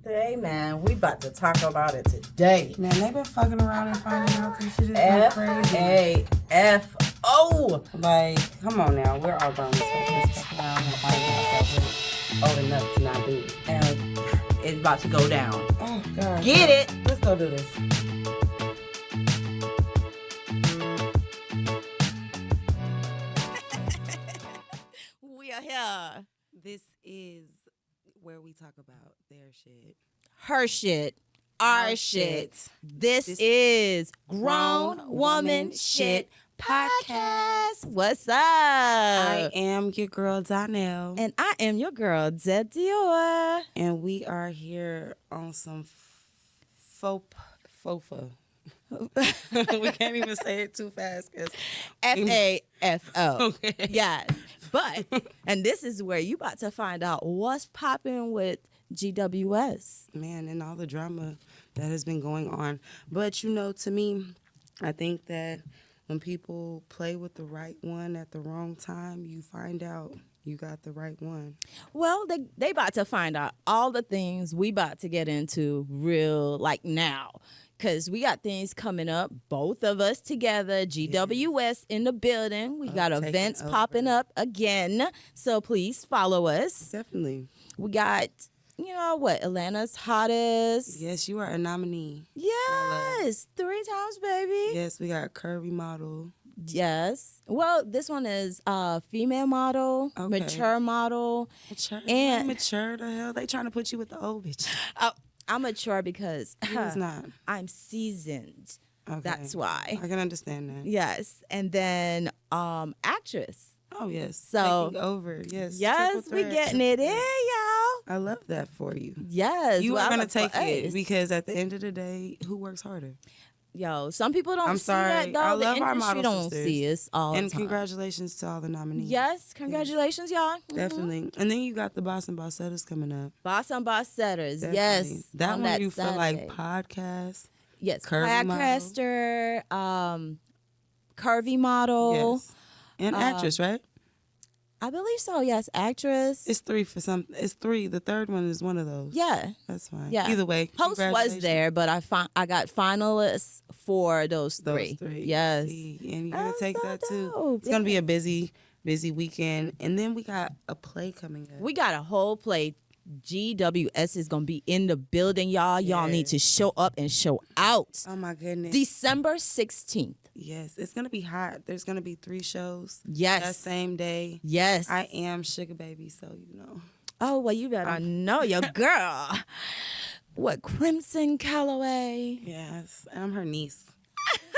Today, man, we about to talk about it today. Man, they been fucking around and finding out this shit is going crazy. F-A-F-O. Like, come on now. We're all grown as fuck. Let's fuck around and find out that we're old enough to not do it. And it's about to go down. Oh, God. Get it? Let's go do this. We are here. This is where we talk about their shit. Her shit. Our shit. This is Grown Woman Shit Podcast. What's up? I am your girl, Donnell. And I am your girl, Zed Dior. And we are here on some FOFA. We can't even say it too fast. F-A-F-O. Okay. Yes. But, and this is where you about to find out what's popping with GWS. Man, and all the drama that has been going on. But, you know, to me, I think that when people play with the right one at the wrong time, you find out you got the right one. Well, they about to find out all the things we about to get into real, like now. Because we got things coming up, both of us together, GWS in the building. We got events popping up again. So please follow us. Definitely. We got, you know what, Atlanta's hottest. Yes, you are a nominee. Yes, 3 times, baby. Yes, we got curvy model. Yes. Well, this one is female model, mature model. Mature the hell? They trying to put you with the old bitch. I'm mature because not. I'm seasoned. Okay. That's why. I can understand that. Yes. And then actress. Oh, yes. So taking over. Yes. Yes, we getting it in, y'all. I love that for you. Yes. You are going to take it us. because at the end of the day, who works harder? Yo, some people don't I'm see sorry. that, though. I The love our industry model don't sisters. see us all the And time. congratulations to all the nominees. Yes, congratulations, y'all. Mm-hmm. Definitely. And then you got the Boss and Bossettas coming up. Boss and Boss Setters, Definitely. yes. That on one that you Sunday. feel like podcast. Yes, Curvy podcaster, curvy model. Yes. And actress, right? I believe so, yes, actress. It's 3 for some. It's 3. The third one is one of those. Yeah. That's fine. Yeah. Either way. Host was there, but I got finalists for those Those 3. three. Yes. See, and you're going to take so that too. dope. It's going to be a busy weekend. And then we got a play coming up. We got a whole play. GWS is going to be in the building, y'all. Y'all need to show up and show out. Oh, my goodness. December 16th. Yes, it's going to be hot. There's going to be 3 shows. Yes. That same day. Yes. I am Sugar Baby, so you know. Oh, well, you better know your girl. What, Crimson Calloway? Yes, and I'm her niece.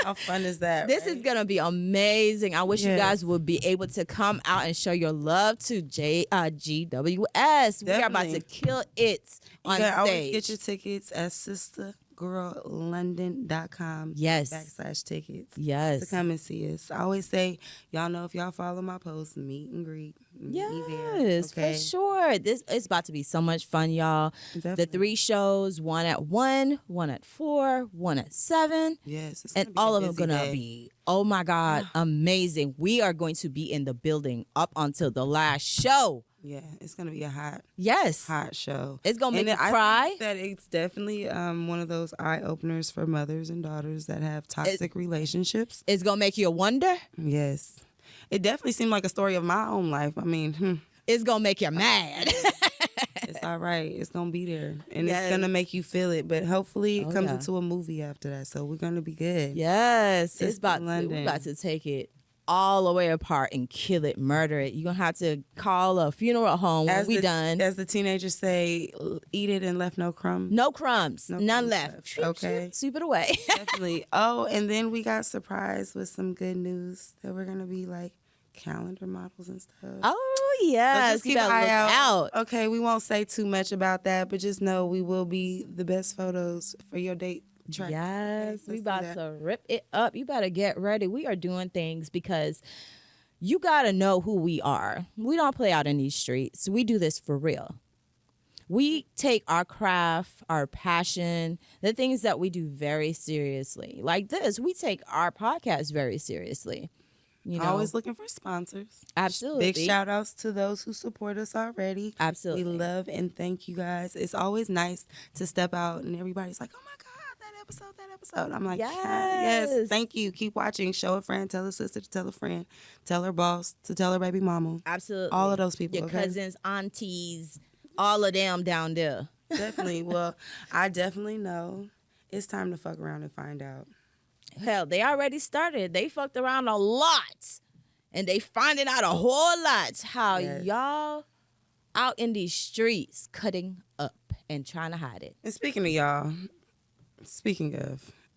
How fun is that? This right? is going to be amazing. I wish you guys would be able to come out and show your love to GWS. We are about to kill it on stage. stage. Always get your tickets at sistergirllondon.com. Yes. /tickets. Yes. To come and see us. I always say, y'all know if y'all follow my posts, meet and greet. Yes, okay? for sure. It's about to be so much fun, y'all. Definitely. The 3 shows, one at 1, one at 4, one at 7. Yes. And all of them going to be, oh my God, amazing. We are going to be in the building up until the last show. Yeah, it's going to be a hot show. It's going to make you I cry. think that it's definitely one of those eye-openers for mothers and daughters that have toxic relationships. It's going to make you wonder. Yes. It definitely seemed like a story of my own life. I mean, It's going to make you mad. It's all right. It's going to be there. And it's going to make you feel it. But hopefully it comes yeah. into a movie after that. So we're going to be good. Yes. Sister It's about to take it all the way apart and kill it, murder it. You're going to have to call a funeral home when we done. As the teenagers say, eat it and left no crumbs. No crumbs. None left. Okay. Sweep it away. Definitely. Oh, and then we got surprised with some good news that we're going to be like calendar models and stuff. Oh, yes. So just keep an eye out. Okay, we won't say too much about that, but just know we will be the best photos for your date. Track. Yes, Okay, we about to rip it up. You better get ready. We are doing things because you got to know who we are. We don't play out in these streets. We do this for real. We take our craft, our passion, the things that we do very seriously. Like this, we take our podcast very seriously. You know, Always looking for sponsors. absolutely. Big shout outs to those who support us already. Absolutely. We love and thank you guys. It's always nice to step out and everybody's like, oh my God, that episode. I'm like, yes, Yes. thank you. Keep watching. Show a friend, tell a sister to tell a friend, tell her boss to tell her baby mama. Absolutely. All of those people. Your okay? cousins, aunties, all of them down there. Definitely. Well, I definitely know it's time to fuck around and find out. Hell, they already started. They fucked around a lot. And they finding out a whole lot how Yes. y'all out in these streets cutting up and trying to hide it. And speaking of y'all,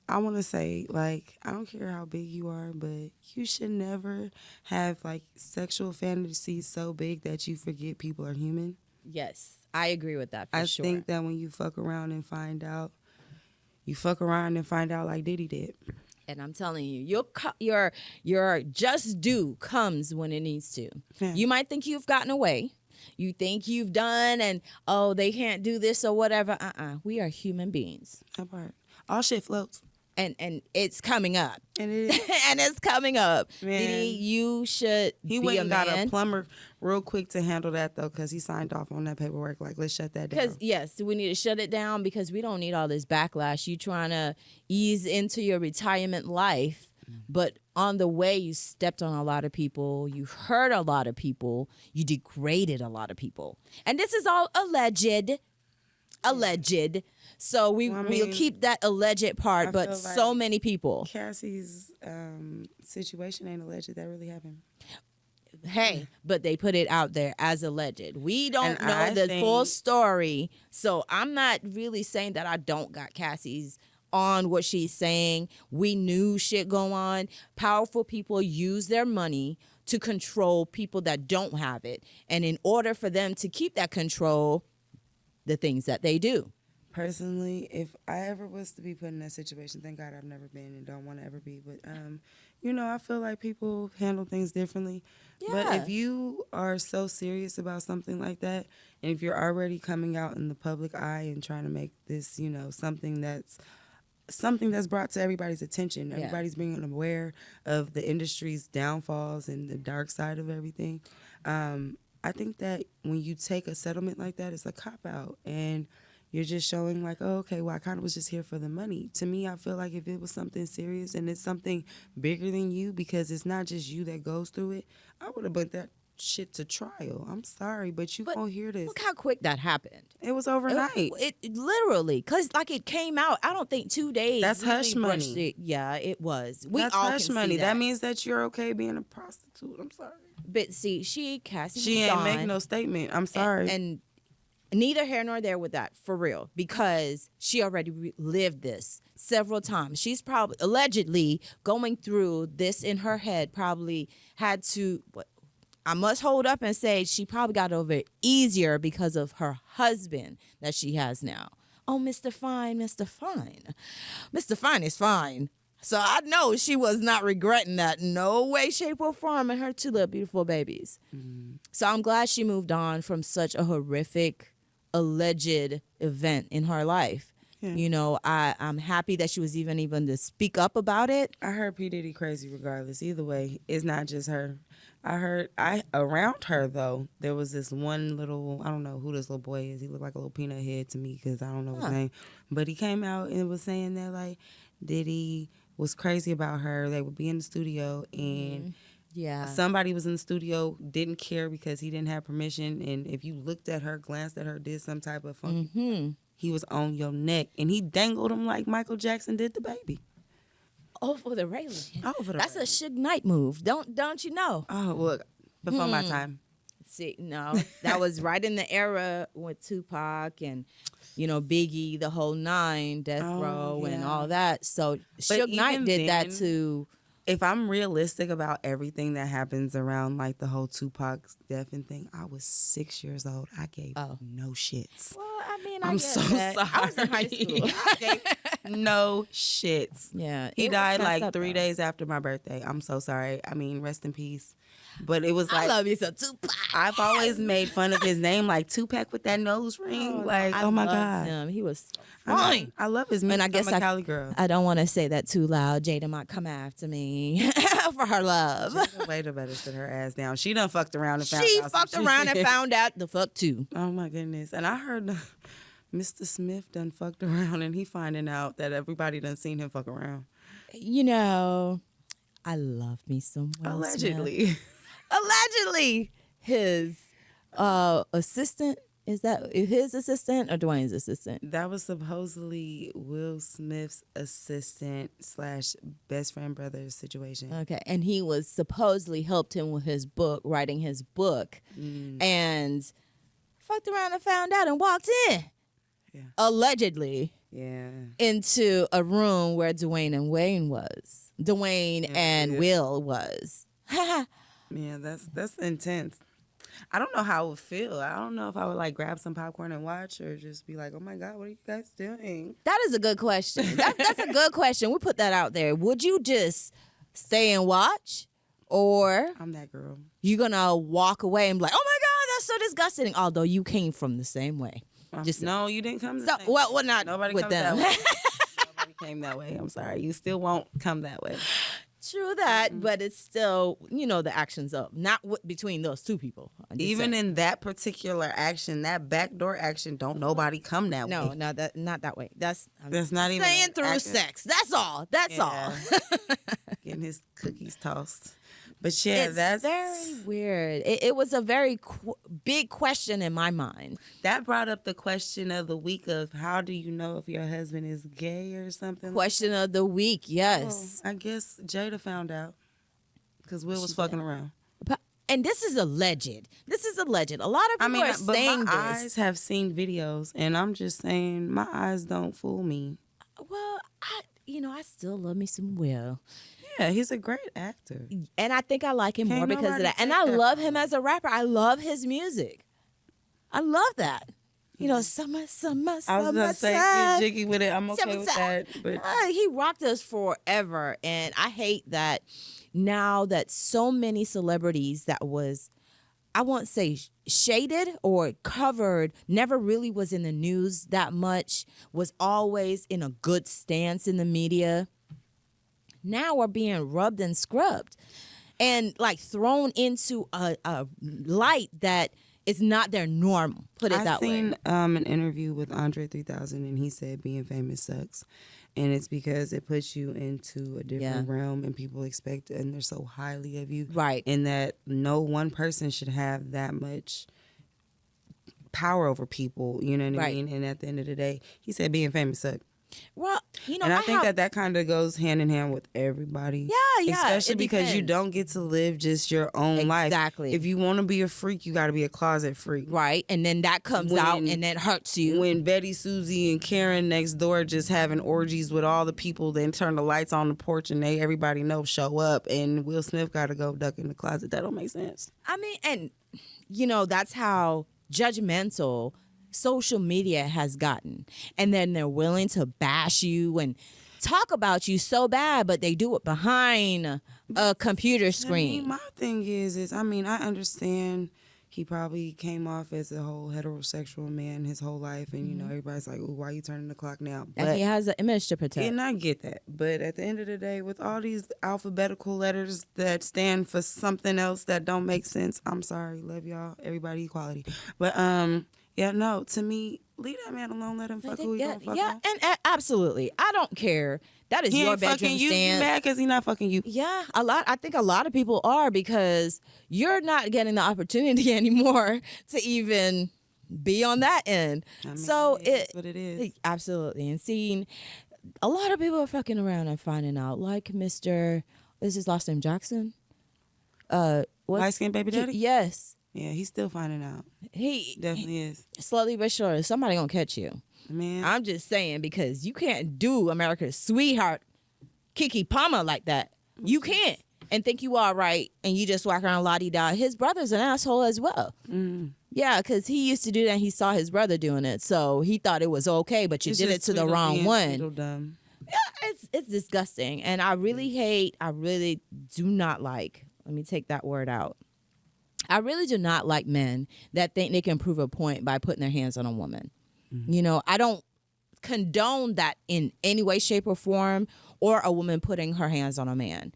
I want to say, like, I don't care how big you are, but you should never have, like, sexual fantasies so big that you forget people are human. Yes, I agree with that for sure. I think that when you fuck around and find out, like Diddy did. And I'm telling you, your just due comes when it needs to. Yeah. You might think you've gotten away. You think you've done and, oh, they can't do this or whatever. We are human beings. That part. All shit floats. And it's coming up. And it is. And it's coming up. Man. Diddy, you should He be went a and got a man. plumber real quick to handle that, though, because he signed off on that paperwork. Like, let's shut that down. Because, yes, we need to shut it down because we don't need all this backlash. You trying to ease into your retirement life, but on the way, you stepped on a lot of people. You hurt a lot of people. You degraded a lot of people. And this is all alleged. So we'll keep that alleged part, I but feel so like many people. Cassie's situation ain't alleged. That really happened. Hey, but they put it out there as alleged. We don't And know I the full think- story. So I'm not really saying that I don't got Cassie's on what she's saying. We knew shit go on. Powerful people use their money to control people that don't have it. And in order for them to keep that control, the things that they do. Personally, if I ever was to be put in that situation, thank God I've never been and don't want to ever be. But, I feel like people handle things differently. But Yeah. if you are so serious about something like that, and if you're already coming out in the public eye and trying to make this, something that's brought to everybody's attention, Yeah. everybody's being aware of the industry's downfalls and the dark side of everything. I think that when you take a settlement like that, it's a cop-out. And you're just showing like, oh, okay, well, I kind of was just here for the money. To me, I feel like if it was something serious and it's something bigger than you, because it's not just you that goes through it, I would have put that shit to trial. I'm sorry, but you won't hear this. Look how quick that happened. It was overnight. It literally, because it came out, I don't think 2 days. That's really hush brushed money. it. Yeah, it was. We That's all hush can money. see That means that you're okay being a prostitute. I'm sorry. But see, Cassie She moved ain't on, making no statement. I'm sorry. And neither here nor there with that, for real, because she already lived this several times. She's probably allegedly going through this in her head, probably had to, I must hold up and say she probably got over it easier because of her husband that she has now. Oh, Mr. Fine, Mr. Fine. Mr. Fine is fine. So I know she was not regretting that. No way, shape, or form, and her 2 little beautiful babies. Mm-hmm. So I'm glad she moved on from such a horrific, alleged event in her life. Yeah. I'm happy that she was even to speak up about it. I heard P. Diddy crazy regardless. Either way, it's not just her. Around her, though, there was this one little, I don't know who this little boy is. He looked like a little peanut head to me because I don't know his name. But he came out and was saying that, like, Diddy was crazy about her. They would be in the studio and somebody was in the studio, didn't care because he didn't have permission. And if you looked at her, glanced at her, did some type of funky, he was on your neck. And he dangled him like Michael Jackson did the baby. Over the railing. That's a railing. Shhyt Knight move. Don't you know? Oh, look, before my time. See, no, that was right in the era with Tupac and, Biggie, the whole 9, Death Row, and all that. So Shhyt Knight did that to. If I'm realistic about everything that happens around like the whole Tupac's death and thing, I was 6 years old. I gave no shits. Well, I mean, I'm get so that. sorry. I was in high school. I gave no shits. Yeah, He it was died messed like up, 3 though. days after my birthday. I'm so sorry. I mean, rest in peace. But it was I like, love you so, Tupac. I've always made fun of his name, like Tupac with that nose ring. Oh my loved God. him. He was so I fine. love his music. And I guess I'm a Cali girl. I don't want to say that too loud. Jada might come after me. for her love. Jada Waiter better sit her ass down. She done fucked around and found She out. fucked around and found out the fuck too. Oh my goodness. And I heard Mr. Smith done fucked around and he finding out that everybody done seen him fuck around. You know, I love me some Will Allegedly. Smith. Allegedly. His assistant, is that his assistant or Dwayne's assistant? That was supposedly Will Smith's assistant / best friend brother situation. Okay. And he was supposedly helped him with his book, writing his book. And fucked around and found out and walked in. Yeah. Allegedly. Yeah. Into a room where Dwayne and Wayne was. Dwayne and Will was. Yeah, that's intense. I don't know how I would feel. I don't know if I would like grab some popcorn and watch or just be like, oh my God, what are you guys doing? That is a good question. That's a good question. We put that out there. Would you just stay and watch? Or I'm that girl. you gonna walk away and be like, oh my God, that's so disgusting. Although you came from the same way. Just no, you didn't come the so same well, way. not Nobody with comes them. that way. Nobody came that way. I'm sorry. You still won't come that way. True that, but it's still, the action's up. Not between those two people. Even in that particular action, that backdoor action, don't nobody come that way. No, not that way. That's not even staying an through action. sex. That's all. That's all. Getting his cookies tossed. But yeah, that's very weird. It was a very big question in my mind. That brought up the question of the week of how do you know if your husband is gay or something? Question of the week, yes. I guess Jada found out because Will was fucking around. And this is alleged. A lot of people are saying my this. eyes have seen videos, and I'm just saying my eyes don't fool me. Well, I still love me some Will. Yeah, he's a great actor. And I think I like him more because of that. And I love him as a rapper. I love his music. I love that. Summer. I was going to say, get jiggy with it. I'm okay with that. But he rocked us forever. And I hate that now that so many celebrities that was, I won't say shaded or covered, never really was in the news that much, was always in a good stance in the media, now are being rubbed and scrubbed and like thrown into a light that is not their norm. Put it that way. I seen an interview with Andre 3000 and he said being famous sucks. And it's because it puts you into a different realm and people expect and they're so highly of you. Right. And that no one person should have that much power over people. You know what I mean? And at the end of the day, he said being famous sucks. Well, and I think that kind of goes hand in hand with everybody. Yeah. Especially because you don't get to live just your own life. Exactly. If you want to be a freak, you got to be a closet freak. Right. And then that comes out and that hurts you. When Betty, Susie, and Karen next door just having orgies with all the people, then turn the lights on the porch and everybody knows show up, and Will Smith got to go duck in the closet. That don't make sense. I mean, and that's how judgmental social media has gotten. And then they're willing to bash you and talk about you so bad, but they do it behind a computer screen. My thing is I understand he probably came off as a whole heterosexual man his whole life, and everybody's like, "Ooh, why are you turning the clock now?" But, and he has an image to protect. And I get that, but at the end of the day, with all these alphabetical letters that stand for something else that don't make sense, I'm sorry, love y'all, everybody, equality, but to me, leave that man alone. Let him fuck who he gonna fuck on. And absolutely, I don't care. That is your bedroom stance. You mad because he not fucking you? Yeah, I think a lot of people are because you're not getting the opportunity anymore to even be on that end. So it's what it is. Absolutely, and seeing a lot of people are fucking around and finding out, like Mr. Is his last name Jackson? Light skinned baby daddy? Yes. Yeah, he's still finding out. He definitely is. Slowly but surely, somebody gonna catch you. Man, I'm just saying because you can't do America's sweetheart, Kiki Palmer like that. You can't and think you are right, and you just walk around la-di-da. His brother's an asshole as well. Yeah, because he used to do that. And he saw his brother doing it, so he thought it was okay, but you did it to the wrong one. Dumb. Yeah, it's disgusting, and I really do not like. Let me take that word out. I really do not like men that think they can prove a point by putting their hands on a woman. I don't condone that in any way, shape, or form, or a woman putting her hands on a man.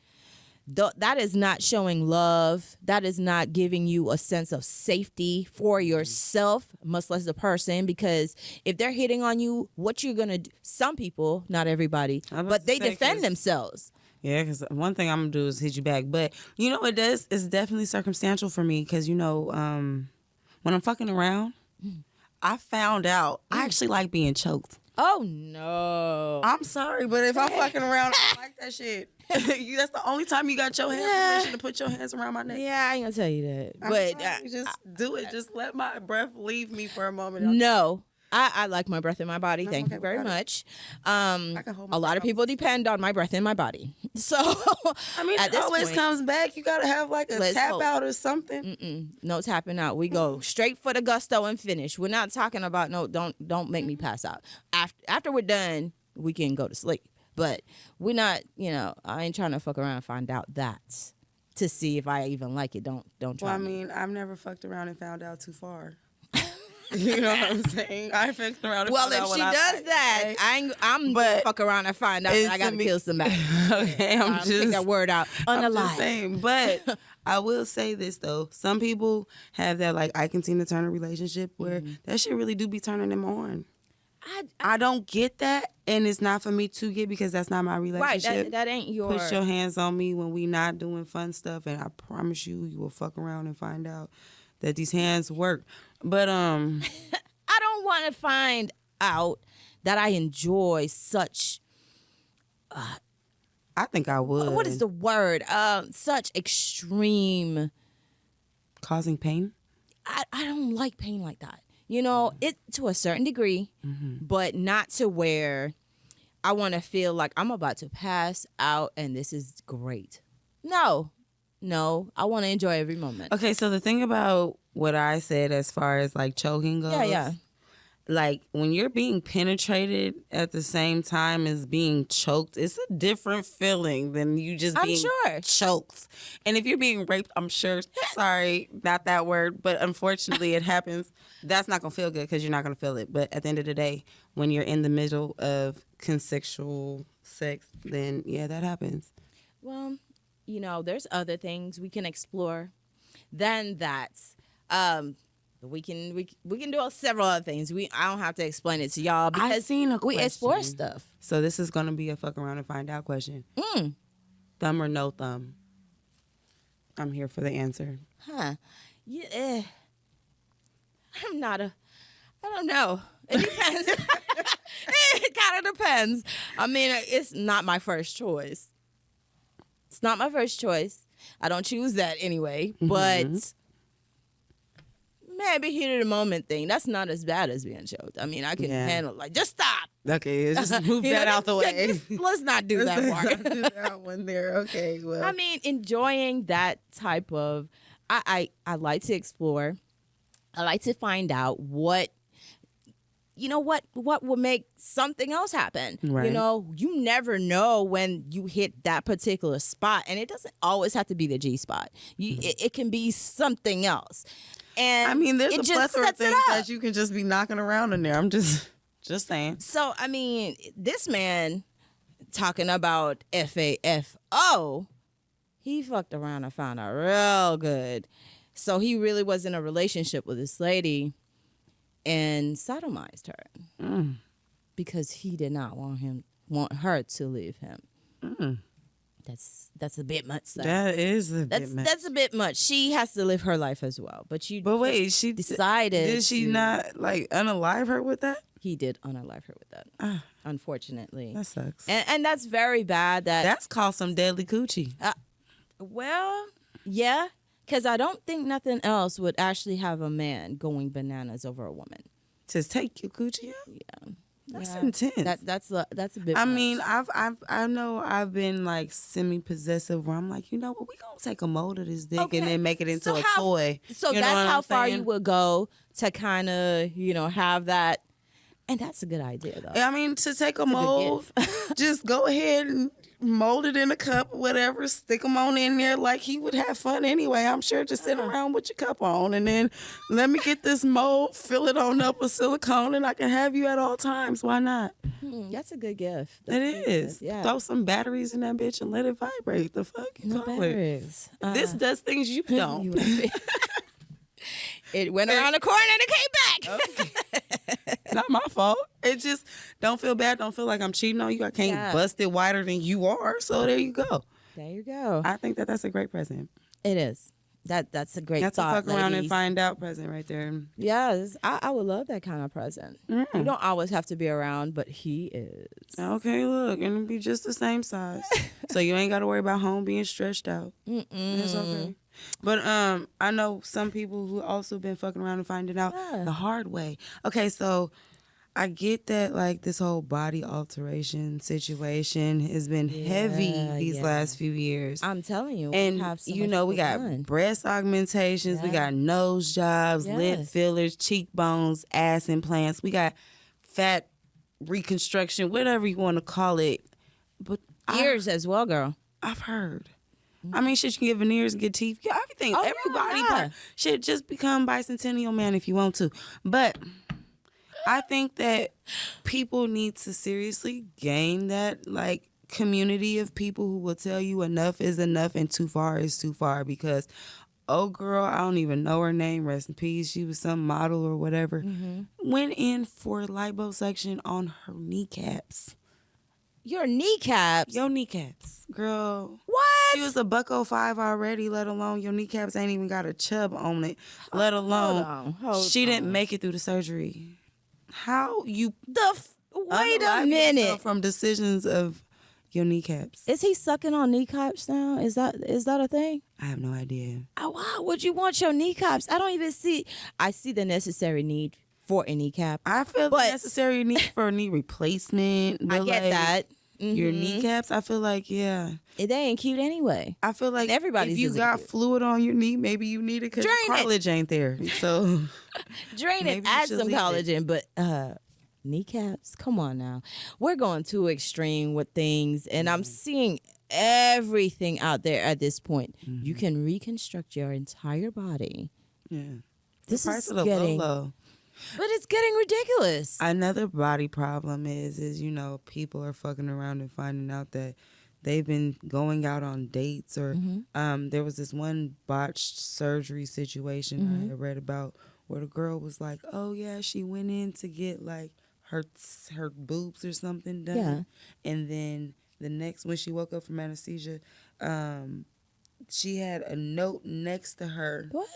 that is not showing love. That is not giving you a sense of safety for yourself, much less the person. Because if they're hitting on you, what you're gonna do? Some people, not everybody, but they defend themselves. Yeah, because one thing I'm gonna do is hit you back. But you know, it's definitely circumstantial for me. Because you know, when I'm fucking around, I found out I actually like being choked. Oh no! I'm sorry, but if I'm fucking around, I don't like that shit. That's the only time you got your hands permission to put your hands around my neck. Yeah, I ain't gonna tell you that. But just do it. Just let my breath leave me for a moment. No. I like my breath in my body. Thank you very much. A lot of people depend on my breath in my body. So, I mean, it always comes back. You got to have like a tap out or something. No tapping out. We go straight for the gusto and finish. We're not talking about, no, don't make me pass out. After we're done, we can go to sleep. But we're not, I ain't trying to fuck around and find out that to see if I even like it. Don't try. Well, I mean, I've never fucked around and found out too far. You know what I'm saying? I fucked around. Well, if she does that, I'm gonna fuck around and find out that I gotta kill somebody. Okay, I'm just take that word out. I'm just saying, but I will say this though: some people have that like Ike and Tina Turner relationship where that shit really do be turning them on. I don't get that, and it's not for me to get because that's not my relationship. Right, that ain't your. Put your hands on me when we not doing fun stuff, and I promise you will fuck around and find out that these hands work. But I don't want to find out that I enjoy such. I think I would. What is the word? Such extreme. Causing pain? I don't like pain like that. It to a certain degree, but not to where I want to feel like I'm about to pass out and this is great. No, I want to enjoy every moment. Okay, so the thing about what I said as far as like choking goes, yeah. Like when you're being penetrated at the same time as being choked, it's a different feeling than you just being choked. And if you're being raped, I'm sure, sorry, not that word, but unfortunately it happens. That's not going to feel good because you're not going to feel it. But at the end of the day, when you're in the middle of consensual sex, then yeah, that happens. Well, there's other things we can explore than that. We can do several other things. I don't have to explain it to y'all because we explore stuff. So this is gonna be a fuck around and find out question. Thumb or no thumb? I'm here for the answer. Yeah. I don't know. It depends. It kind of depends. I mean, it's not my first choice. It's not my first choice. I don't choose that anyway, but maybe heat of the moment thing. That's not as bad as being choked. I mean, I can handle like just stop. Okay, just move that out the way. Let's not do that part. Do that one there. Okay, well. I mean, enjoying that type of. I like to explore. I like to find out what will make something else happen. Right. You never know when you hit that particular spot, and it doesn't always have to be the G spot. It can be something else. And I mean, there's a plethora of things that you can just be knocking around in there. I'm just saying. So, I mean, this man talking about FAFO, he fucked around and found out real good. So he really was in a relationship with this lady and sodomized her because he did not want her to leave him. That's a bit much. So. That is a bit much. That's a bit much. She has to live her life as well. But wait, she decided. Did she not like unalive her with that? He did unalive her with that. Unfortunately, that sucks. And that's very bad. That's called some deadly coochie. Well, yeah. Because I don't think nothing else would actually have a man going bananas over a woman. To take your coochie out? Yeah. That's intense. That's a bit I much. mean, I know I've been like semi-possessive where I'm like, we gonna take a mold of this dick and then make it into a toy. So that's how far you would go to kind of, have that And that's a good idea, though. I mean, to take a It's a good mold, gift. just go ahead and mold it in a cup, whatever, stick them on in there like he would have fun anyway. I'm sure just sitting around with your cup on, and then let me get this mold, fill it on up with silicone, and I can have you at all times. Why not? That's a good gift. That's It a good is. gift. Yeah. Throw some batteries in that bitch and let it vibrate. The fuck you No call it? batteries. This does things you don't. USB. It went around the corner and it came back. Not my fault. It just don't feel bad. Don't feel like I'm cheating on you. I can't bust it wider than you are. So there you go. There you go. I think that's a great present. It is. That's a great That's thought, a fuck around and ladies. find out present right there. Yes, I would love that kind of present. You don't always have to be around, but he is. Okay, look, and it'll be just the same size. So you ain't got to worry about home being stretched out. It's okay. But I know some people who also been fucking around and finding out the hard way. Okay, so I get that like this whole body alteration situation has been heavy these last few years. I'm telling you, And we have so you much know, we to got done. breast augmentations, we got nose jobs, lip Yes. fillers, cheekbones, ass implants, we got fat reconstruction, whatever you want to call it. But Ears as well, girl. I've heard. I mean, shit, you can get veneers and get teeth, get everything. Oh, Everybody, yeah. shit, just become bicentennial man if you want to. But I think that people need to seriously gain that, like, community of people who will tell you enough is enough and too far is too far. Because, oh, girl, I don't even know her name, rest in peace. She was some model or whatever. Went in for liposuction on her kneecaps. Your kneecaps. Your kneecaps, girl. What? She was a $105 already, let alone your kneecaps ain't even got a chub on it, let alone Hold she didn't make it through the surgery. How you Wait a unalive minute. yourself from decisions of your kneecaps? Is he sucking on kneecaps now? Is that a thing? I have no idea. Oh, why would you want your kneecaps? I don't even see. I see the necessary need for a kneecap. I feel But- the necessary need for a knee replacement. I but, get like, that. Your kneecaps, I feel like, yeah. They ain't cute anyway. I feel like Everybody's if you isn't got cute. fluid on your knee, maybe you need it because Drain your it. cartilage ain't there. So Drain Maybe it, you add should some leave it. collagen, but kneecaps, come on now. We're going too extreme with things, and I'm seeing everything out there at this point. You can reconstruct your entire body. yeah. This the price is of the getting, low. but it's getting ridiculous. Another body problem is people are fucking around and finding out that they've been going out on dates or there was this one botched surgery situation I had read about where the girl was like, oh yeah, she went in to get like her boobs or something done, and then the next when she woke up from anesthesia, she had a note next to her What?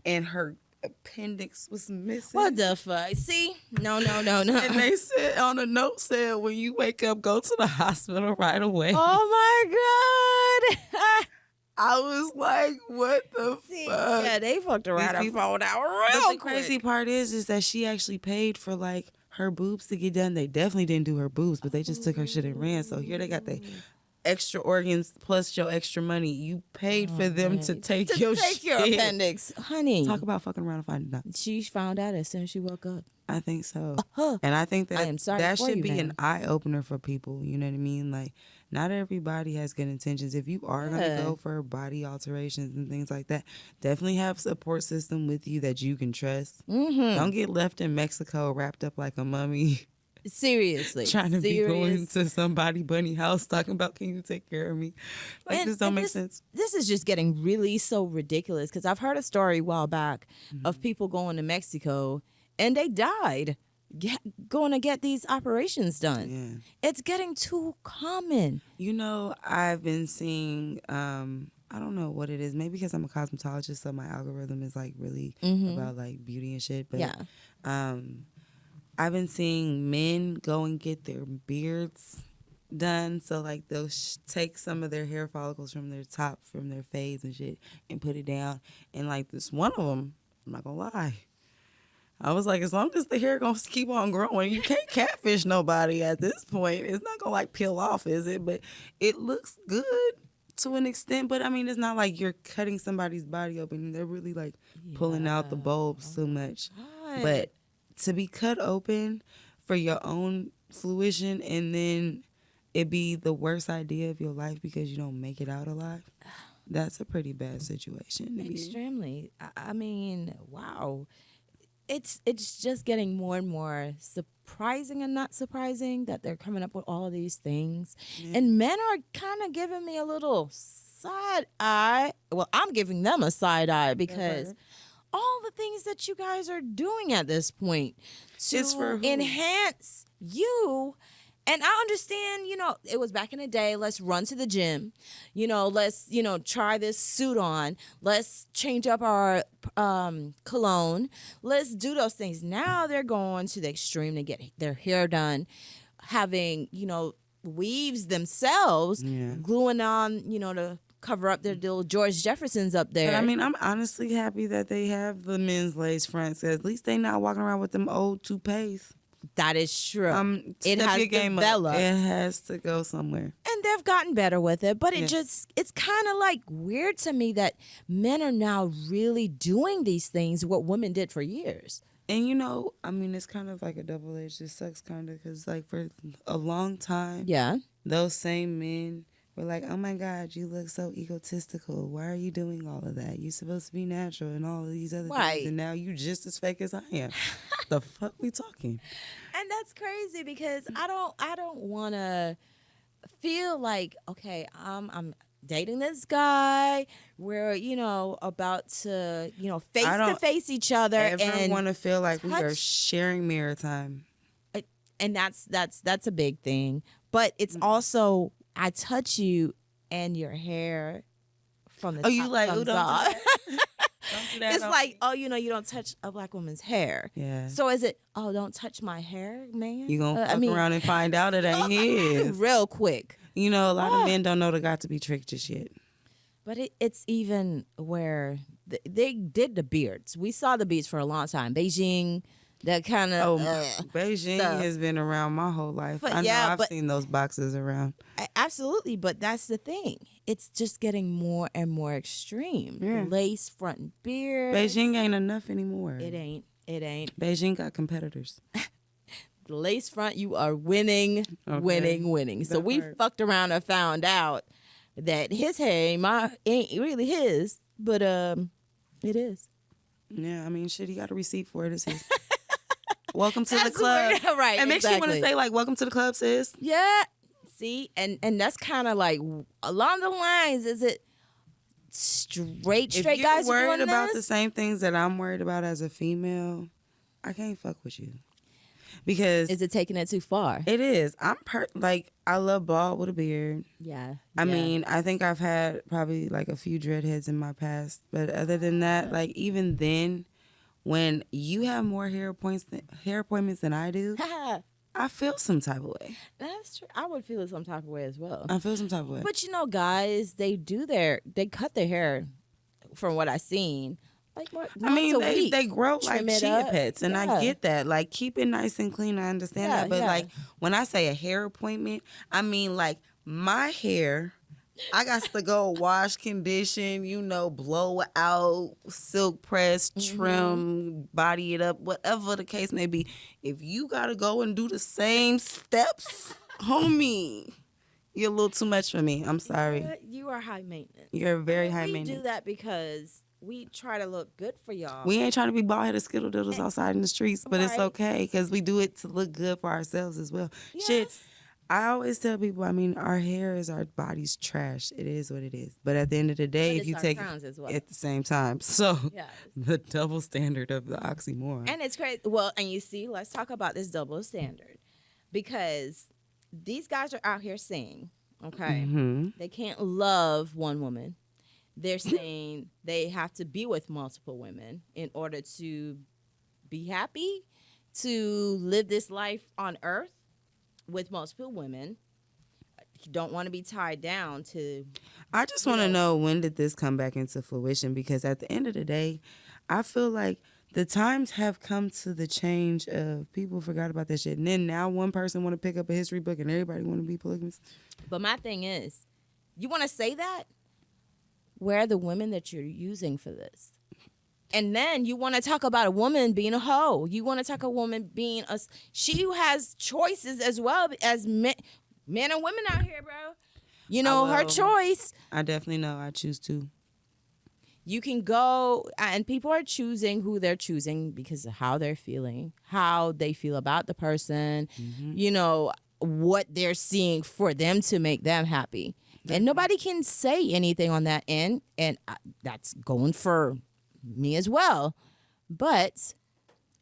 and her appendix was missing. What the fuck? See? No. And they said on the note said, when you wake up, go to the hospital right away. Oh my God. I was like, what the fuck? Yeah, they fucked around and people- found out But real the crazy quick. part is that she actually paid for like her boobs to get done. They definitely didn't do her boobs, but they just took her shit and ran. So here they got the extra organs plus your extra money. You paid for them to take your Take your shit. appendix. Honey. Talk about fucking around and finding out. She found out as soon as she woke up. I think so. And I think that I am sorry that for should you, be an ma'am. eye opener for people. You know what I mean? Like, not everybody has good intentions. If you are going to go for body alterations and things like that, definitely have support system with you that you can trust. Don't get left in Mexico wrapped up like a mummy Seriously. trying to be going Serious. to somebody bunny house talking about, can you take care of me? Like, And- this don't and make sense. This is just getting really so ridiculous because I've heard a story a while back of people going to Mexico and they died going to get these operations done. Yeah. It's getting too common. You know, I've been seeing, I don't know what it is. Maybe because I'm a cosmetologist, so my algorithm is like really about like beauty and shit. But Yeah. I've been seeing men go and get their beards done. So like they'll take some of their hair follicles from their top, from their fades and shit, and put it down. And like this one of them, I'm not gonna lie, I was like, as long as the hair gonna keep on growing, you can't catfish nobody at this point. It's not gonna like peel off, is it? But it looks good to an extent. But I mean, it's not like you're cutting somebody's body open. They're really like pulling out the bulbs too much. But to be cut open for your own fruition, and then it be the worst idea of your life because you don't make it out alive. That's a pretty bad situation to be. Extremely. I mean, wow. It's just getting more and more surprising and not surprising that they're coming up with all these things. Yeah. And men are kind of giving me a little side eye. Well, I'm giving them a side eye because all the things that you guys are doing at this point It's for to who? enhance you. And I understand, it was back in the day, let's run to the gym, let's, try this suit on, let's change up our cologne, let's do those things. Now they're going to the extreme to get their hair done, having, weaves themselves, Yeah. gluing on, to cover up their little George Jeffersons up there. But I mean, I'm honestly happy that they have the men's lace fronts. At least they not walking around with them old toupees. That is true. It Step has your game developed. up. It has to go somewhere. And they've gotten better with it. But Yes. it's kind of like weird to me that men are now really doing these things, what women did for years. And I mean, it's kind of like a double edged. It sucks kind of because, like, for a long time, Yeah. those same men were like, "Oh my God, you look so egotistical. Why are you doing all of that? You're supposed to be natural and all of these other Right. things. And now you just as fake as I am." The fuck we talking? And that's crazy because I don't want to feel like, okay, I'm dating this guy. We're, about to, face I to don't face each other Ever want to feel like we are touch- sharing mirror time? and that's a big thing. But it's also I touch you and your hair from the Oh, top you like, comes ooh, don't do off. that. Don't do that It's on like, me. you don't touch a black woman's hair. Yeah. So is it, don't touch my hair, man? You gonna fuck around and find out it ain't his. real quick. A lot of men don't know they got to be tricked just yet. But it's even where they did the beards. We saw the beards for a long time. Beijing, that kind of Beijing stuff. has been around my whole life. But I know yeah, I've but- seen those boxes around. Absolutely, but that's the thing. It's just getting more and more extreme. Yeah. Lace front beard. Beijing ain't enough anymore. It ain't. Beijing got competitors. The lace front, you are winning, Okay. winning. So That we part. fucked around and found out that his hair ain't really his, but it is. Yeah, I mean, shit, he got a receipt for it. It's his. Welcome to the That's club. weird. Right, It makes you want to exactly. say, like, welcome to the club, sis. Yeah. See, and that's kind of like along the lines. Is it straight If you're guys worried doing about this? the same things that I'm worried about as a female, I can't fuck with you. Because Is it taking it too far? it is. I love bald with a beard. Yeah. I mean, I think I've had probably like a few dreadheads in my past. But other than that, like even then, when you have more hair appointments than I do, I feel some type of way. That's true. I would feel it some type of way as well. I feel some type of way. But guys, they cut their hair, from what I've seen, like I mean, once a week. they grow like Trim it chia up. pets, and Yeah. I get that. Like, keep it nice and clean. I understand Yeah, that. But yeah. like, when I say a hair appointment, I mean like my hair. I got to go wash, condition, blow out, silk press, trim, body it up, whatever the case may be. If you got to go and do the same steps, homie, you're a little too much for me. I'm sorry. You are high maintenance. You're very high We maintenance. do that because we try to look good for y'all. We ain't trying to be bald-headed skittle diddles outside in the streets, but it's Right. okay because we do it to look good for ourselves as well. Yes. Shit, I always tell people, I mean, our hair is our body's trash. It is what it is. But at the end of the day, But if it's you our take crowns it as well. at the same time. So Yes. the double standard of the oxymoron. And it's crazy. Well, and you see, let's talk about this double standard. Because these guys are out here saying, okay, Mhm. they can't love one woman. They're saying they have to be with multiple women in order to be happy, to live this life on earth with multiple women. You don't want to be tied down to. I just want to know, when did this come back into fruition? Because at the end of the day, I feel like the times have come to the change of people forgot about that shit. And then now one person want to pick up a history book and everybody want to be polygamous. But my thing is, you want to say that? Where are the women that you're using for this? And then you want to talk about a woman being a hoe. You want to talk a woman being a. She has choices as well as men and women out here, bro. You know, her choice. I definitely know. I choose to. You can go, and people are choosing who they're choosing because of how they're feeling, how they feel about the person, you know, what they're seeing for them to make them happy. And nobody can say anything on that end. And that's going for me as well. But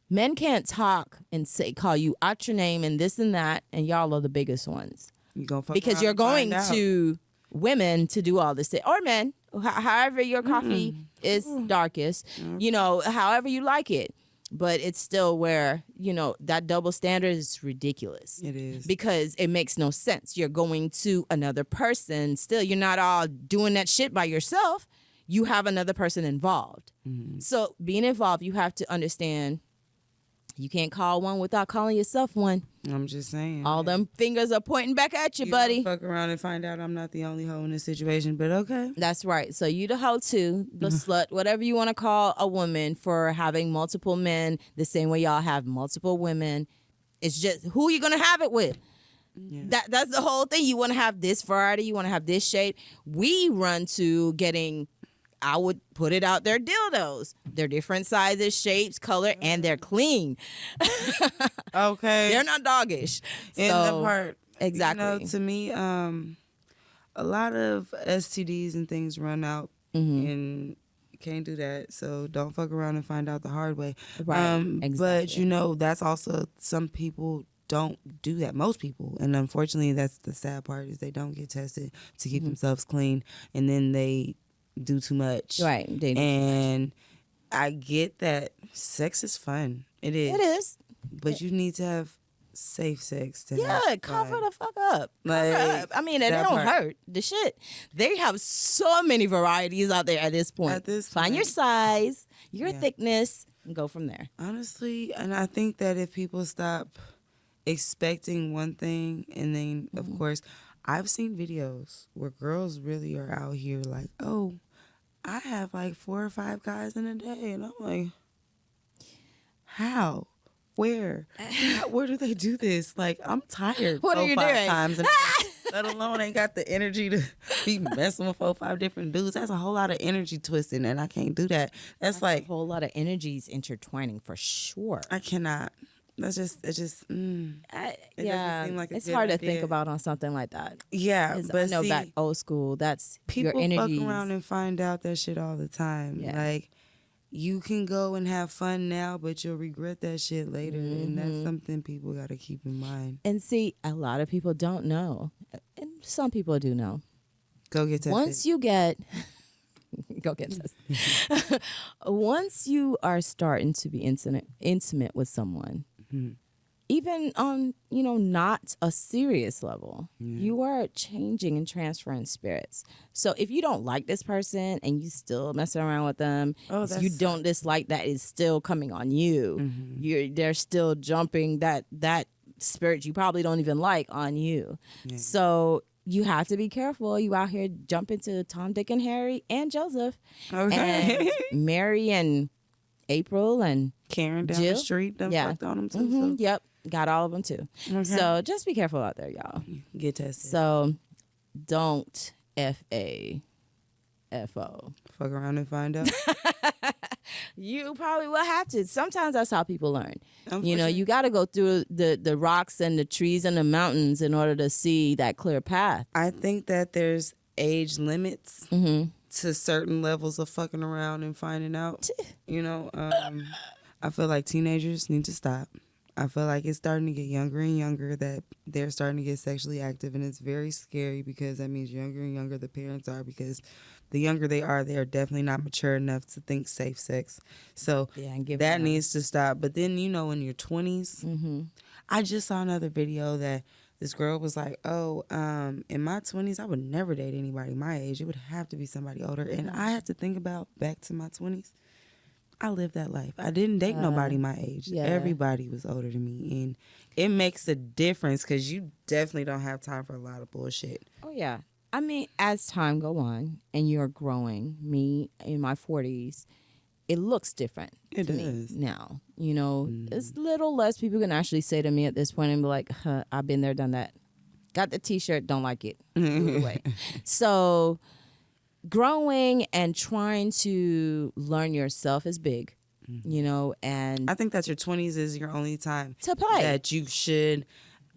men can't talk and call you out your name and this and that. And y'all are the biggest ones. Because you're going to women to do all this, or men, however your coffee is darkest, you know, however you like it. But it's still where, you know, that double standard is ridiculous. It is. Because it makes no sense. You're going to another person. Still, you're not all doing that shit by yourself. You have another person involved. So being involved, you have to understand you can't call one without calling yourself one. I'm just saying. All them fingers are pointing back at you, buddy. Fuck around and find out I'm not the only hoe in this situation, but okay. That's right. So you the hoe too, the slut, whatever you want to call a woman for having multiple men the same way y'all have multiple women. It's just who you going to have it with. Yeah. That's the whole thing. You want to have this variety. You want to have this shape. We run to getting, I would put it out there, dildos. They're different sizes, shapes, color, and they're clean. Okay. They're not doggish. In the part. Exactly. You know, to me, a lot of STDs and things run out and you can't do that. So don't fuck around and find out the hard way. Right. Exactly. But, you know, that's also some people don't do that. Most people. And unfortunately, that's the sad part is they don't get tested to keep themselves clean. And then they do too much. Right. And I get that sex is fun. It is. It is. But you need to have safe sex to cover the fuck up. I mean, it don't hurt. The shit. They have so many varieties out there at this point. Find your size, your thickness, and go from there. Honestly, and I think that if people stop expecting one thing, and then, of course, I've seen videos where girls really are out here like, oh, I have like 4 or 5 guys in a day. And I'm like, how? Where? Where do they do this? Like, I'm tired. What are you 5 doing? Times in a day, let alone ain't got the energy to be messing with 4 or 5 different dudes. That's a whole lot of energy twisting, and I can't do that. That's like a whole lot of energies intertwining for sure. I cannot. It's just doesn't seem like it's hard to think about on something like that. Yeah, but I know back old school, that's people your energies. fuck around and find out that shit all the time. Yeah. Like, you can go and have fun now, but you'll regret that shit later, and that's something people got to keep in mind. And see, a lot of people don't know, and some people do know. Go get tested. Once you get, go get tested. Once you are starting to be intimate with someone. Even on, you know, not a serious level, you are changing and transferring spirits. So if you don't like this person and you still messing around with them, you don't dislike that is still coming on you. They're still jumping that spirit you probably don't even like on you. Yeah. So you have to be careful. You out here jumping to Tom, Dick, and Harry and Joseph, and Mary and April and Karen down Jill. The street, them fucked on them too. So. Yep, got all of them too. Okay. So just be careful out there, y'all. Get tested. So don't FAFO. Fuck around and find out. You probably will have to. Sometimes that's how people learn. You know, you got to go through the rocks and the trees and the mountains in order to see that clear path. I think that there's age limits. To certain levels of fucking around and finding out. You know, I feel like teenagers need to stop. I feel like it's starting to get younger and younger that they're starting to get sexually active, and it's very scary because that means younger and younger the parents are, because the younger they are definitely not mature enough to think safe sex. So that needs to stop. But then, you know, in your 20s, I just saw another video that this girl was like, oh, in my 20s, I would never date anybody my age. It would have to be somebody older. And I have to think about back to my 20s. I lived that life. I didn't date nobody my age. Yeah. Everybody was older than me. And it makes a difference because you definitely don't have time for a lot of bullshit. Oh, yeah. I mean, as time go on and you're growing, me in my 40s, it looks different It to me does. now. You know, it's little less people can actually say to me at this point and be like, I've been there, done that. Got the T-shirt, don't like it. Threw it away. So growing and trying to learn yourself is big, you know, and I think that your 20s is your only time to play. that you should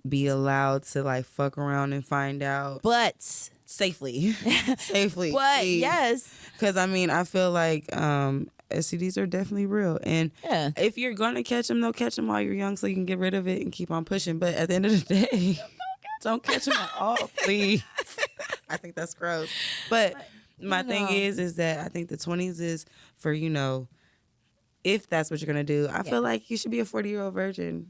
be allowed to like fuck around and find out. But Safely. Safely. but please. yes, Because, I mean, I feel like STDs are definitely real. And yeah. if you're going to catch them, they'll catch them while you're young so you can get rid of it and keep on pushing. But at the end of the day, don't catch them at all, please. I think that's gross. But my thing is that I think the 20s is for, you know, if that's what you're going to do. I feel like you should be a 40-year-old virgin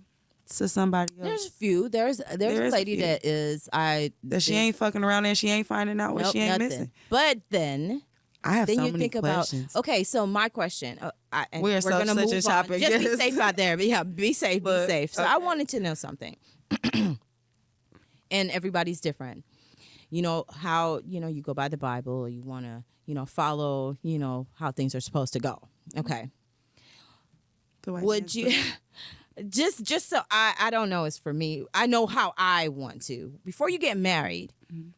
to somebody else. There's a few. There's a lady that is that she ain't fucking around and she ain't finding out what she ain't missing. But then I have then so you many think questions. about okay. So my question, and We're so gonna such move a on. topic, Just be yes. safe out there. But yeah, be safe. But, be safe. So okay. I wanted to know something, and everybody's different. You know how you go by the Bible. You want to follow how things are supposed to go. Okay. Would you? Just so I don't know, it's for me. I know how I want to. Before you get married,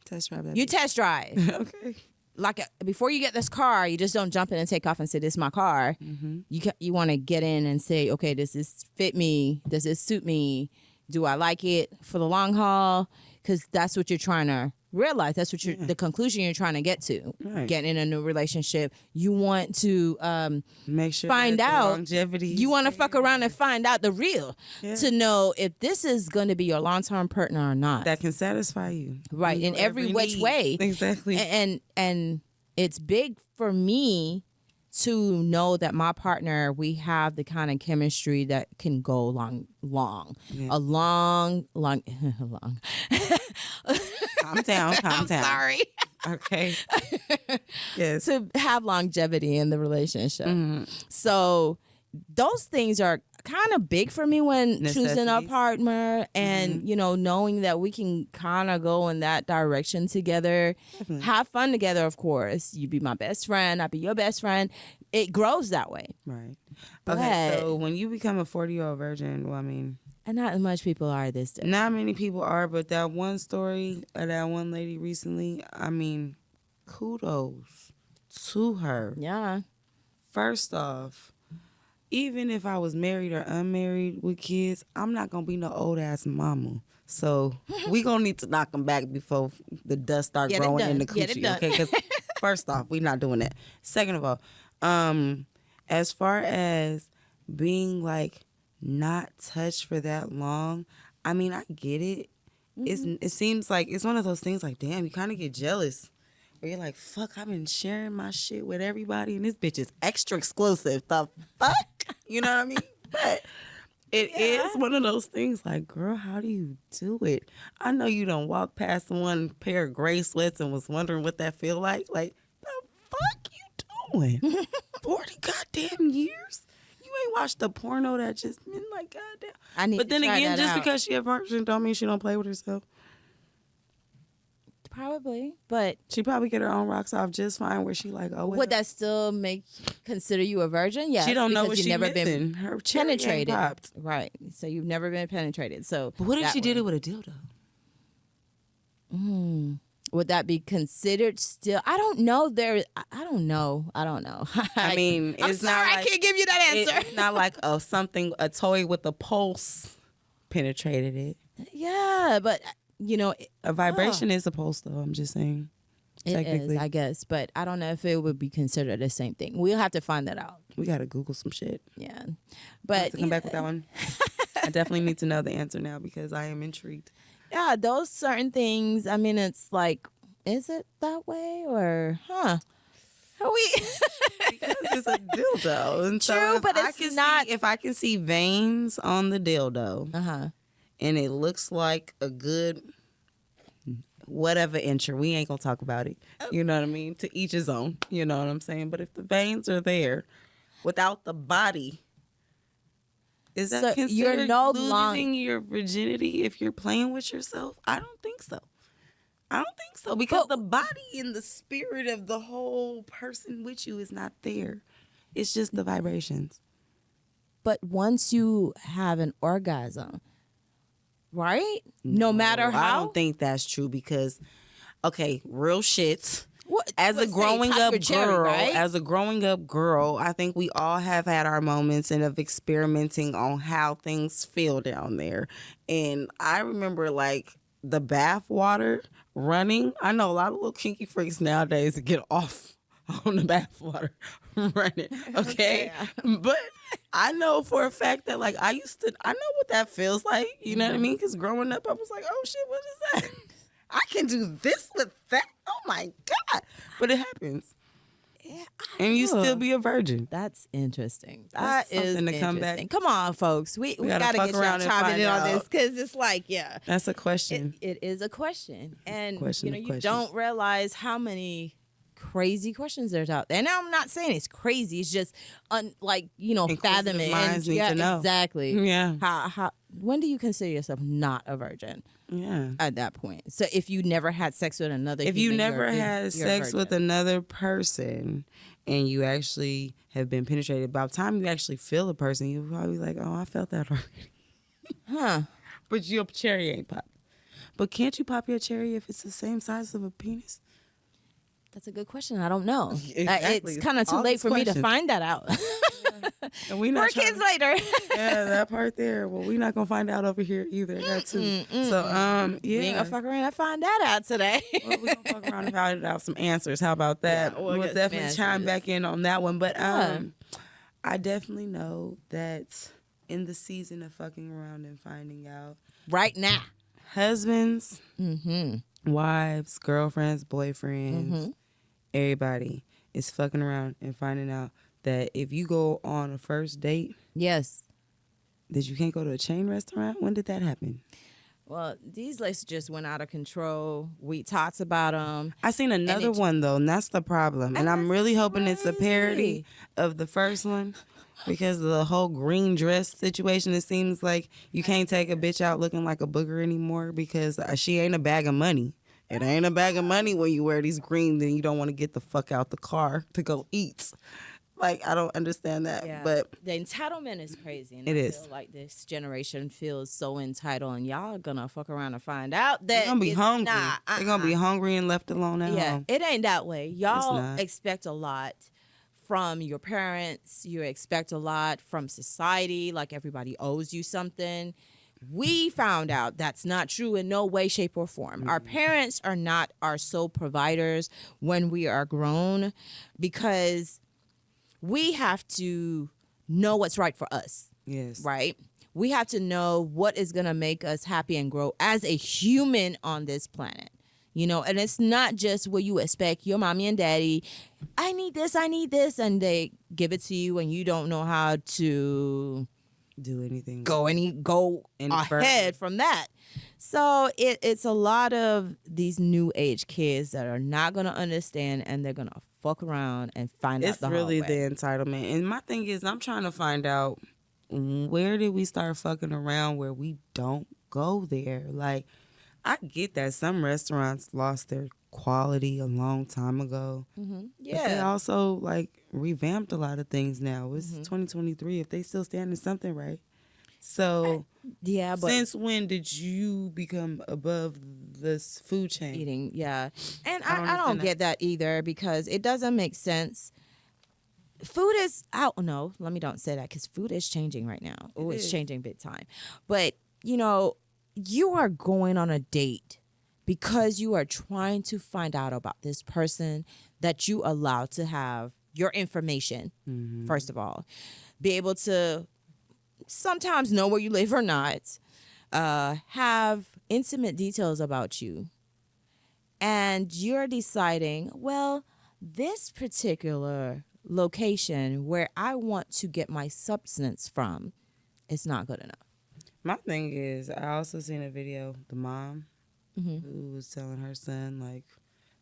test drive that. you test drive. Okay. Like before you get this car, you just don't jump in and take off and say, "This is my car." Mm-hmm. You want to get in and say, "Okay, does this fit me? Does this suit me? Do I like it for the long haul?" Because that's what you're trying to realize. That's what the conclusion you're trying to get to. Right. Getting in a new relationship, you want to make sure find that the out longevity. You want to fuck around and find out the real to know if this is going to be your long-term partner or not. That can satisfy you, right? In every which way, exactly. And it's big for me to know that my partner, we have the kind of chemistry that can go long, Yeah. a long. Calm down. I'm sorry. Okay. Yes. To have longevity in the relationship. Mm-hmm. So those things are kind of big for me when choosing a partner and, knowing that we can kind of go in that direction together. Definitely. Have fun together, of course. You be my best friend. I be your best friend. It grows that way. Right. Okay, so when you become a 40-year-old virgin, well, I mean... And not much people are this day. Not many people are, but that one story of that one lady recently, I mean, kudos to her. Yeah. First off, even if I was married or unmarried with kids, I'm not going to be no old-ass mama. So we going to need to knock them back before the dust start growing in the coochie, okay? Because first off, we're not doing that. Second of all, as far as being like not touched for that long, I mean, I get it. Mm-hmm. It seems like it's one of those things like, damn, you kind of get jealous. Where you're like, fuck, I've been sharing my shit with everybody and this bitch is extra exclusive. The fuck? You know what I mean? But it is one of those things like, girl, how do you do it? I know you don't walk past one pair of gray sweats and was wondering what that feel like. Like, the fuck you doing? 40 goddamn years? You ain't watched the porno that just been like, goddamn. But then again, just because she a virgin don't mean she don't play with herself. Probably, but she probably get her own rocks off just fine. Where she like, oh, would that still consider you a virgin? Yeah, she don't know what you've never been her penetrated, right? So you've never been penetrated. So, but what if she did it with a dildo? Would that be considered still? I don't know. I don't know. I mean, it's not. Like, I can't give you that answer. It's not like a toy with a pulse penetrated it. Yeah, but. A vibration is a pulse, though. I'm just saying. It is, I guess. But I don't know if it would be considered the same thing. We'll have to find that out. We got to Google some shit. Yeah. But have to come back with that one. I definitely need to know the answer now because I am intrigued. Yeah, those certain things, I mean, it's like, is it that way or, Are we? Because it's a dildo. And true, so but it's not. If I can see veins on the dildo. And it looks like a good whatever incher. We ain't going to talk about it. You know what I mean? To each his own. You know what I'm saying? But if the veins are there without the body, is that considered losing your virginity if you're playing with yourself? I don't think so. Because the body and the spirit of the whole person with you is not there. It's just the vibrations. But once you have an orgasm, right? No matter how. I don't think that's true because, okay, real shit. What, As a growing up girl, cherry, right? I think we all have had our moments and of experimenting on how things feel down there. And I remember like the bath water running. I know a lot of little kinky freaks nowadays get off on the bath water running. Okay. But I know for a fact that like I know what that feels like. You know what I mean? Because growing up, I was like, oh shit, what is that? I can do this with that. Oh my God. But it happens. Yeah, and you still be a virgin. That's interesting. That's That is something to come interesting. back. Come on, folks. We gotta fuck get y'all around and chiming find in on out. this because it's like, yeah, That's a question. it is a question, and question of you questions. don't realize how many crazy questions there's out there. And I'm not saying it's crazy. It's just Inquisitive fathoming. minds need to know. Exactly. Yeah. How when do you consider yourself not a virgin? Yeah. At that point. So if you never had sex with another If human, you never you're had sex with another person and you actually have been penetrated, by the time you actually feel a person, you'll probably be like, oh, I felt that already. Huh. But your cherry ain't popped. But can't you pop your cherry if it's the same size of a penis? That's a good question. I don't know. Exactly. It's kind of too All late these for me to questions. find that out. And we More not kids later. Yeah, that part there. Well, we're not gonna find out over here either. I got two. So yeah. We ain't gonna fuck around and find that out today. Well, we gonna fuck around and find out some answers. How about that? Yeah, we'll we'll get some definitely chime answers. back in on that one. But Yeah. I definitely know that in the season of fucking around and finding out, Right now. husbands, Mm-hmm. wives, girlfriends, boyfriends, Mm-hmm. everybody is fucking around and finding out that if you go on a first date, Yes. that you can't go to a chain restaurant. When did that happen? Well, these lists just went out of control. We talked about them. I seen another one though, and that's the problem. And I'm that's really hoping it's a crazy. parody of the first one because of the whole green dress situation. It seems like you can't take a bitch out looking like a booger anymore because she ain't a bag of money. It ain't a bag of money when you wear these green, then you don't want to get the fuck out the car to go eat. Like, I don't understand that. Yeah. But The entitlement is crazy. And It I is. feel like this generation feels so entitled, and y'all are gonna fuck around and find out that they're going to be it's hungry. not. They're going to be hungry and left alone at Yeah, home. it ain't that way. Y'all not. expect a lot from your parents. You expect a lot from society, like everybody owes you something. We found out that's not true in no way, shape, or form. Our parents are not our sole providers when we are grown because we have to know what's right for us, Yes. right? We have to know what is going to make us happy and grow as a human on this planet. And it's not just what you expect your mommy and daddy, I need this, and they give it to you and you don't know how to Do anything. go any Any further. ahead from that. So it's a lot of these new age kids that are not going to understand, and they're going to fuck around and find out It's the really hard way. the entitlement. And my thing is, I'm trying to find out where did we start fucking around where we don't go there. Like, I get that some restaurants lost their quality a long time ago. Mm-hmm. But they Yeah. also, like, revamped a lot of things now. It's 2023. If they still stand in something right. So, Yeah, but since when did you become above this food chain? eating, yeah. And I don't I don't understand get that either because it doesn't make sense. Food is, no, let me don't say that because food is changing right now. Oh, it's is. changing big time. But, you are going on a date because you are trying to find out about this person that you allow to have your information, first of all. Be able to sometimes know where you live or not, have intimate details about you. And you're deciding, well, this particular location where I want to get my substance from is not good enough. My thing is, I also seen a video, the mom Mm-hmm. who was telling her son, like,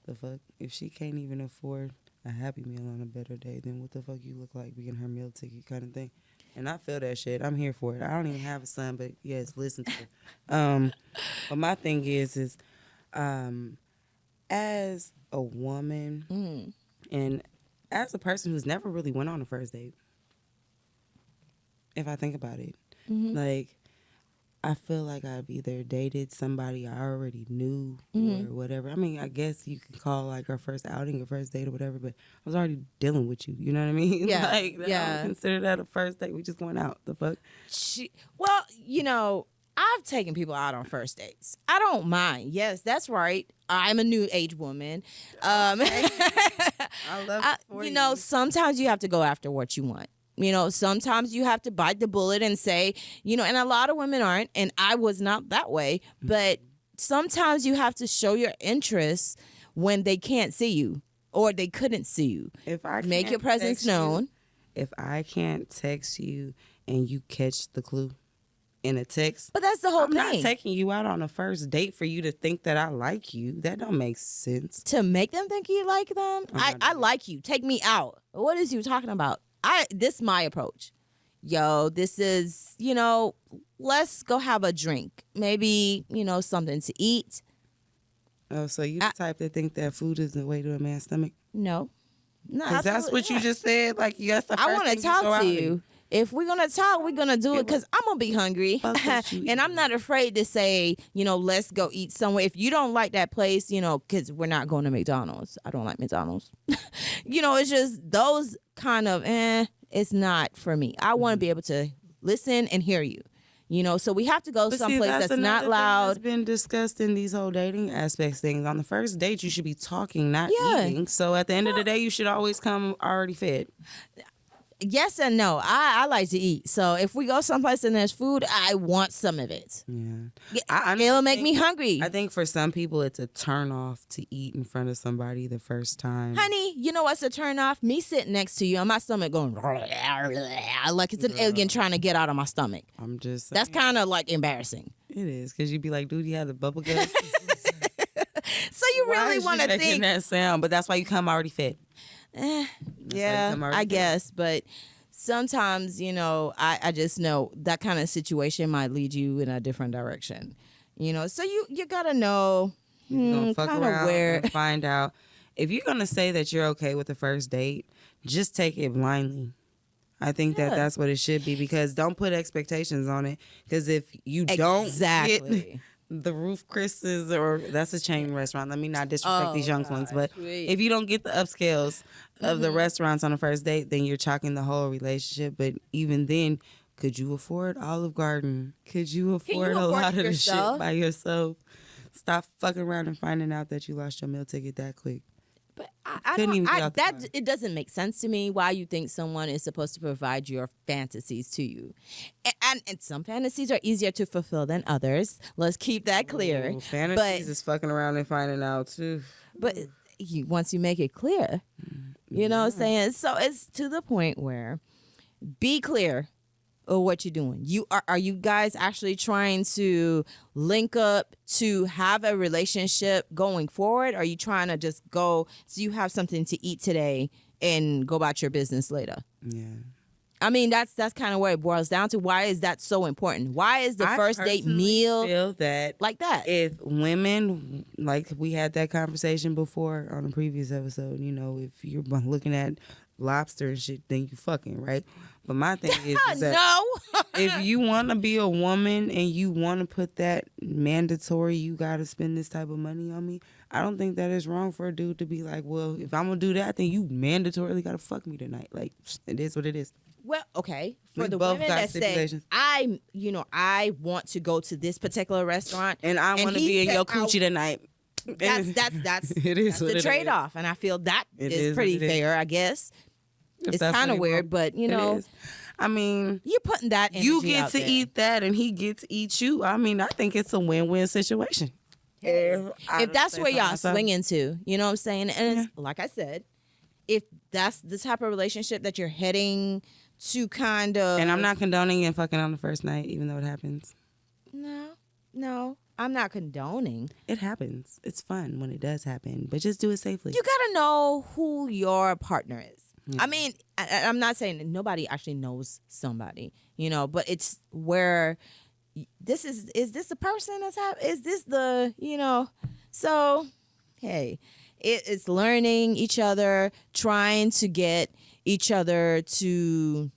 the fuck, if she can't even afford a Happy Meal on a better day, then what the fuck you look like being her meal ticket kind of thing. And I feel that shit. I'm here for it. I don't even have a son, but yes, listen to her. But my thing is as a woman, Mm. and as a person who's never really went on a first date, if I think about it, like, I feel like I've either dated somebody I already knew or whatever. I mean, I guess you could call like our first outing a first date or whatever, but I was already dealing with you. You know what I mean? Yeah, Like, I yeah. don't consider that a first date. We just going out. The fuck? Well, you know, I've taken people out on first dates. I don't mind. Yes, that's right. I'm a new age woman. I love it for you know, you. sometimes you have to go after what you want. You know, sometimes you have to bite the bullet and say, you know, and a lot of women aren't, and I was not that way, but sometimes you have to show your interest when they can't see you or they couldn't see you. If I Make can't your presence text you- known. if I can't text you and you catch the clue in a text, But that's the whole I'm not thing. taking you out on a first date for you to think that I like you. That don't make sense. To make them think you like them. not I like you. Take me out. What is you talking about? This my approach. Yo, this is, you know, let's go have a drink. Maybe, you know, something to eat. Oh, so you the type that think that food is the way to a man's stomach? No. No, Because that's what you just said. Like, that's the first I want to thing talk throw to out you. If we're going to talk, we're going to do it because I'm going to be hungry. Fuck what you And I'm not afraid to say, you know, let's go eat somewhere. If you don't like that place, you know, because we're not going to McDonald's. I don't like McDonald's. You know, it's just those kind of, it's not for me. I want to be able to listen and hear you. You know, so we have to go But see, someplace that's another not thing loud. that's been discussed in these whole dating aspects things. On the first date, you should be talking, not Yeah. eating. So at the end of the day, you should always come already fed. Yes and no. I like to eat. So if we go someplace and there's food, I want some of it. Yeah. It'll make me hungry. I think for some people, it's a turn off to eat in front of somebody the first time. Honey, you know what's a turn off? Me sitting next to you and my stomach going like it's an alien trying to get out of my stomach. I'm just That's saying. kind of like embarrassing. It is, because you'd be like, dude, you had the bubble gum. So you really want to making think? that sound, but that's why you come already fed. Yeah, come already I fed. guess. But sometimes, you know, I just know that kind of situation might lead you in a different direction. You know, so you gotta know You're gonna fuck kind of around where. and find out. If you're gonna say that you're okay with the first date, just take it blindly. I think that that's what it should be, because don't put expectations on it. Because if you don't get Exactly. the Roof Chris's, or that's a chain restaurant. Let me not disrespect these young ones, but if you don't get the upscales of the restaurants on the first date, then you're chalking the whole relationship. But even then, could you afford Olive Garden? Could you afford a afford lot it of the yourself? shit by yourself? Stop fucking around and finding out that you lost your meal ticket that quick. But I Couldn't don't. even get out the car. It doesn't make sense to me why you think someone is supposed to provide your fantasies to you, and some fantasies are easier to fulfill than others. Let's keep that clear. Ooh, fantasies is fucking around and finding out too. But once you make it clear, you know what I'm saying. So it's to the point where be clear of what you're doing. Are you guys actually trying to link up to have a relationship going forward? Or are you trying to just go so you have something to eat today and go about your business later? Yeah. I mean, that's kind of where it boils down to. Why is that so important? Why is the I first date personally meal feel that like that? if women, like we had that conversation before on a previous episode, you know, if you're looking at lobster and shit, then you fucking, right? But my thing is that No. if you want to be a woman and you want to put that mandatory, you got to spend this type of money on me, I don't think that is wrong for a dude to be like, well, if I'm going to do that, then you mandatorily got to fuck me tonight. Like, it is what it is. Well, okay. For We the both women got that say, stipulations. I want to go to this particular restaurant, And I want to he be in said, your coochie tonight. That's It is that's what the it trade off, and I feel that It is is pretty what it is. fair. I guess If it's that's kind what of he weird, want. but you It know, is. I mean, you're putting that energy you get out to there. eat that and he gets to eat you. I mean, I think it's a win-win situation. If that's where y'all swing into, you know what I'm saying? And it's, like I said, if that's the type of relationship that you're heading to, kind of. And I'm not condoning and fucking on the first night, even though it happens. No, I'm not condoning. It happens. It's fun when it does happen, but just do it safely. You gotta know who your partner is. I mean, I'm not saying that nobody actually knows somebody, you know, but it's where this is this the person that's is this the, you know, so hey, It's learning each other, trying to get each other to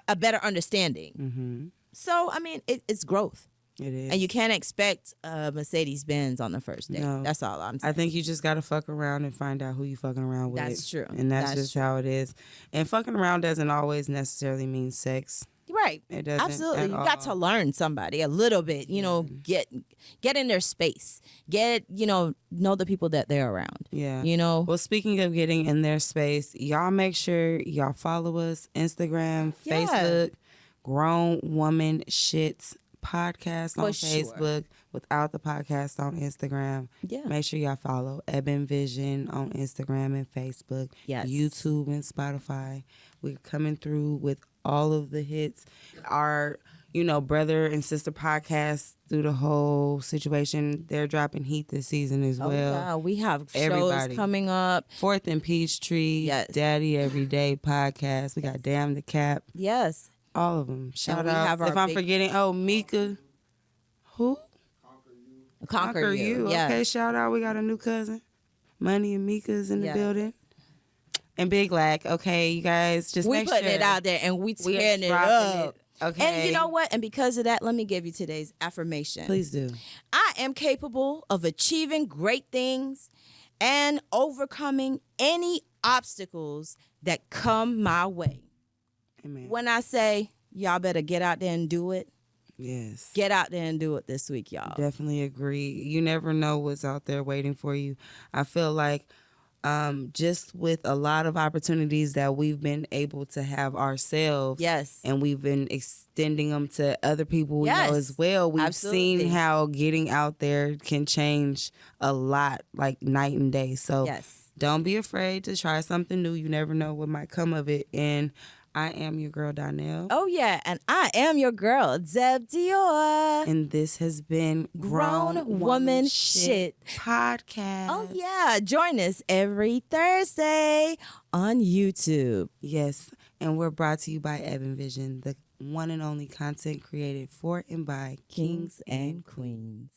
a better understanding. Mm-hmm. So, I mean, it's growth. It is. And you can't expect a Mercedes-Benz on the first date. No. That's all I'm saying. I think you just got to fuck around and find out who you fucking around with. That's true. And that's just true. how it is. And fucking around doesn't always necessarily mean sex. Right. It doesn't. Absolutely. at You all. got to learn somebody a little bit, you know, get in their space. Know the people that they're around. Yeah. You know? Well, speaking of getting in their space, y'all make sure y'all follow us Instagram, Yeah. Facebook, Grown Woman Shhyt podcast on For sure. Facebook, without the podcast on Instagram. Yeah. Make sure y'all follow Ebon Vision on Instagram and Facebook, Yes. YouTube and Spotify. We're coming through with all of the hits. Our, brother and sister podcast through the whole situation. They're dropping heat this season as well. Yeah, we have Everybody. shows coming up. Fourth and Peachtree, Yes. Daddy Everyday podcast. We got Damn the Cap. Yes. All of them. Shout we out. have our If I'm big- forgetting, Mika. Who? Conquer You. Yes. Okay, shout out. We got a new cousin. Money and Mika's in the Yes. building. And Big Lack. Okay, you guys just We make putting sure. it out there and we We are tearing it dropping up. it. Okay. And you know what? And because of that, let me give you today's affirmation. Please do. I am capable of achieving great things and overcoming any obstacles that come my way. Amen. When I say y'all better get out there and do it, Yes. get out there and do it this week, y'all. Definitely agree. You never know what's out there waiting for you. I feel like just with a lot of opportunities that we've been able to have ourselves, Yes. and we've been extending them to other people we know Yes. as well. We've Absolutely. seen how getting out there can change a lot, like night and day. So Yes. don't be afraid to try something new. You never know what might come of it. And I am your girl, Donnell. Oh, yeah. And I am your girl, Zeb Dior. And this has been Grown Woman Shhyt Podcast. Oh, yeah. Join us every Thursday on YouTube. Yes, and we're brought to you by Ebon Vision, the one and only content created for and by Kings and Queens.